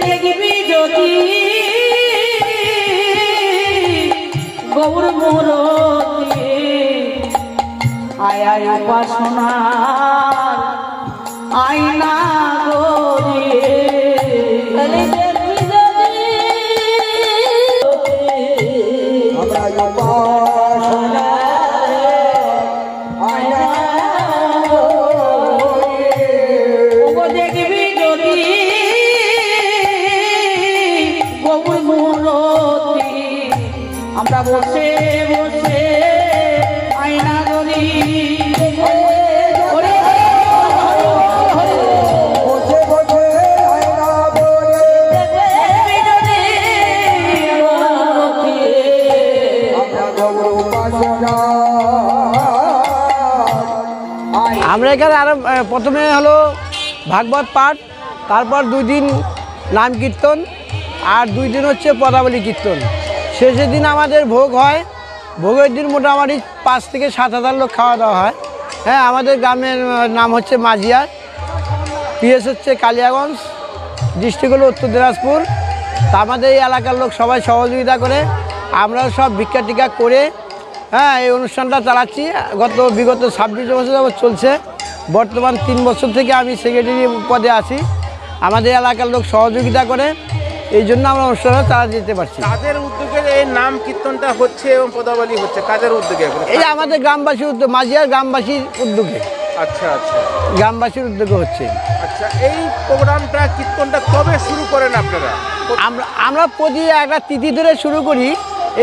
দেখবি যদি গৌর মূরতি আয় আয় উপাসনা আয়না গরিয়ে দেখবি যদি আমরা উপাসনা আয়না দেখবি যদি গৌর মূরতি আমরা বসে বসে আয়না গরি আমরা এখানে আরো প্রথমে হলো ভাগবত পাঠ, তারপর 2 দিন নাম কীর্তন, আর 2 দিন হচ্ছে পদাবলী কীর্তন। শেষের দিন আমাদের ভোগ হয়। ভোগের দিন মোটামুটি 5 থেকে 7,000 লোক খাওয়া দাওয়া হয়। হ্যাঁ, আমাদের গ্রামের নাম হচ্ছে মাঝিয়ার, পিএস হচ্ছে কালিয়াগঞ্জ, ডিস্ট্রিক্ট হলো উত্তর দিনাজপুর। তা আমাদের এই এলাকার লোক সবাই সহযোগিতা করে, আমরাও সব ভিক্ষা টিকা করে হ্যাঁ এই অনুষ্ঠানটা চালাচ্ছি। বিগত 26 বছর যাবত চলছে। বর্তমান 3 বছর থেকে আমি সেক্রেটারি পদে আছি। আমাদের এলাকার লোক সহযোগিতা করে, এই জন্য আমরা অনুষ্ঠানটা চালাতে যেতে পারছি। কাদের উদ্যোগে এই নাম কীর্তনটা হচ্ছে এবং পদাবলী হচ্ছে, কাদের উদ্যোগে? এই আমাদের গ্রামবাসীর উদ্যোগ, মাঝিয়ার গ্রামবাসীর উদ্যোগে। আচ্ছা আচ্ছা, গ্রামবাসীর উদ্যোগে হচ্ছে। আচ্ছা, এই প্রোগ্রামটা কীর্তনটা কবে শুরু করেন আপনারা? আমরা প্রতি একটা তিথি ধরে শুরু করি।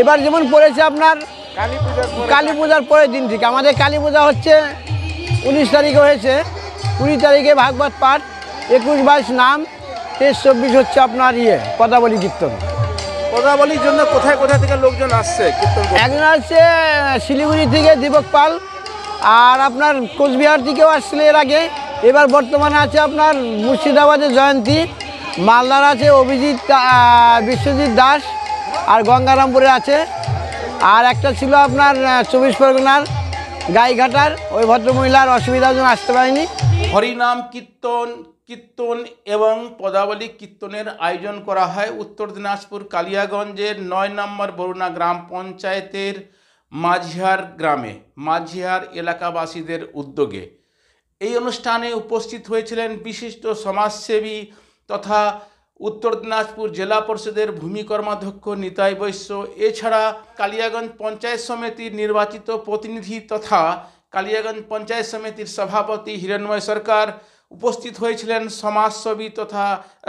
এবার যেমন পড়েছে আপনার কালী পূজার পরের দিন থেকে। আমাদের কালী পূজা হচ্ছে 19 তারিখে হয়েছে। 20 তারিখে ভাগবত পাঠ, 21-22 নাম, 23-24 হচ্ছে আপনার পদাবলী কীর্তন। পদাবলীর জন্য কোথায় কোথায় থেকে লোকজন আসছে কীর্তন? একজন আসছে শিলিগুড়ি থেকে দীপক পাল, আর আপনার কোচবিহার থেকেও আসছিল এর আগে। এবার বর্তমানে আছে আপনার মুর্শিদাবাদের জয়ন্তী, মালদার আছে অভিজিৎ বিশ্বজিৎ দাস, আর গঙ্গারামপুরে আছে। আর একটা ছিল আপনার 24 পরগনার গাইঘাটার ওই ভদ্রমহিলার অসুবিধার জন্য আসতে পারেনি। হরিনাম কীর্তন এবং পদাবলী কীর্তনের আয়োজন করা হয় উত্তর দিনাজপুর কালিয়াগঞ্জের 9 নম্বর বরুণা গ্রাম পঞ্চায়েতের মাঝিহার গ্রামে মাঝিহার এলাকাবাসীদের উদ্যোগে। এই অনুষ্ঠানে উপস্থিত হয়েছিলেন বিশিষ্ট সমাজসেবী তথা উত্তর দিনাজপুর জেলা পরিষদের ভূমি কর্মাধ্যক্ষ নিতাই বৈশ্য, এছাড়া কালিয়াগঞ্জ পঞ্চায়েত সমিতির নির্বাচিত প্রতিনিধি তথা কালিয়াগঞ্জ পঞ্চায়েত সমিতির সভাপতি হিরণময় সরকার। উপস্থিত হয়েছিলেন সমাজসেবী তথা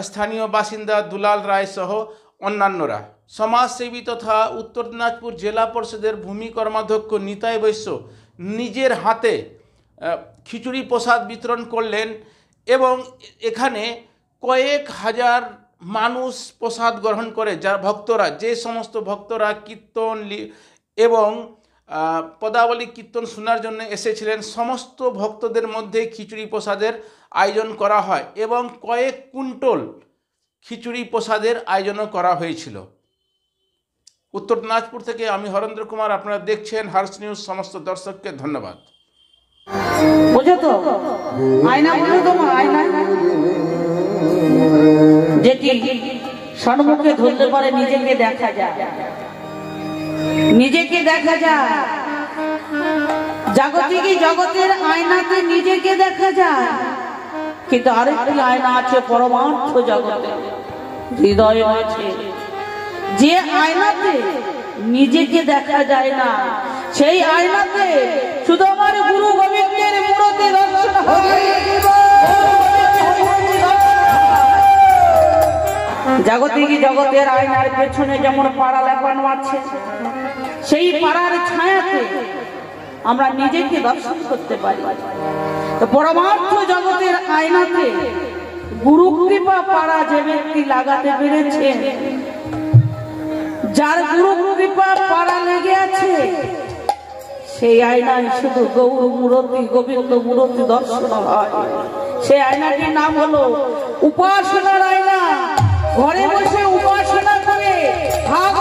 স্থানীয় বাসিন্দা দুলাল রায় সহ অন্যান্যরা। সমাজসেবী তথা উত্তর দিনাজপুর জেলা পরিষদের ভূমি কর্মাধ্যক্ষ নিতাই বৈশ্য নিজের হাতে খিচুড়ি প্রসাদ বিতরণ করলেন এবং এখানে কয়েক হাজার মানুষ প্রসাদ গ্রহণ করে, যার ভক্তরা, যে সমস্ত ভক্তরা কীর্তন এবং পদাবলী কীর্তন শোনার জন্য এসেছিলেন, সমস্ত ভক্তদের মধ্যে খিচুড়ি প্রসাদের আয়োজন করা হয় এবং কয়েক কুইন্টল খিচুড়ি প্রসাদের আয়োজনও করা হয়েছিল। উত্তর দিনাজপুর থেকে আমি হরেন্দ্র কুমার, আপনারা দেখছেন হার্স নিউজ। সমস্ত দর্শককে ধন্যবাদ। বুঝো তো আয়না, বুঝো তো আয়না যেটি সম্মুখে ধরতে পারে, নিজেকে দেখা যায়, নিজেকে দেখা যায়। জাগতিক জগতের আয়নাতে নিজেকে দেখা যায়, কিন্তু আরেকটি আয়না আছে পরমার্থ জগতে, হৃদয় আছে। যে আয়নাতে নিজেকে দেখা যায় না, সেই আয়নাতে শুধু আমার গুরু গোবিন্দের মূর্তি দর্শন হয়। জাগতিক জগতের আয়নার পেছনে যেমন পাড়া লেখানো আছে, সেই পাড়ার ছায়াতে আমরা নিজেকে দর্শন করতে পারি। তো পরমার্থ জগতের আয়নাতে গুরু কৃপা পাড়া যে ব্যক্তি লাগাতে পেরেছে, যার গুরু কৃপা পাড়া লেগে আছে, সেই আয়নায় শুধু গৌর মূর্তি, গোবিন্দ মূর্তি দর্শন হয়। সেই আয়নাটির নাম হলো উপাসনার আয়না। ঘরে বসে উপাসনা করে ভাগ